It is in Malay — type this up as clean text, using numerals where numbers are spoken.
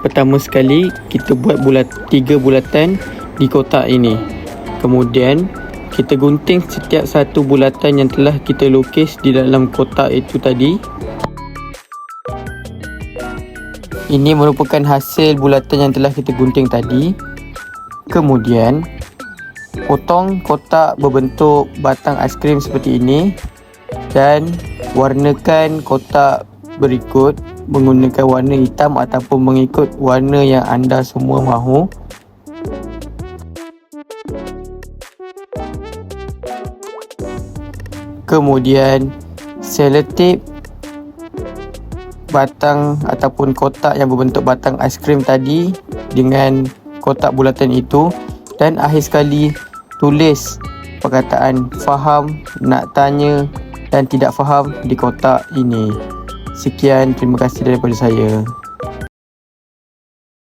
pertama sekali kita buat 3 bulatan di kotak ini. Kemudian kita gunting setiap satu bulatan yang telah kita lukis di dalam kotak itu tadi. Ini merupakan hasil bulatan yang telah kita gunting tadi. Kemudian potong kotak berbentuk batang aiskrim seperti ini dan warnakan kotak berikut menggunakan warna hitam ataupun mengikut warna yang anda semua mahu. Kemudian selotip batang ataupun kotak yang berbentuk batang aiskrim tadi dengan kotak bulatan itu, dan akhir sekali tulis perkataan faham, nak tanya dan tidak faham di kotak ini. Sekian, terima kasih daripada saya.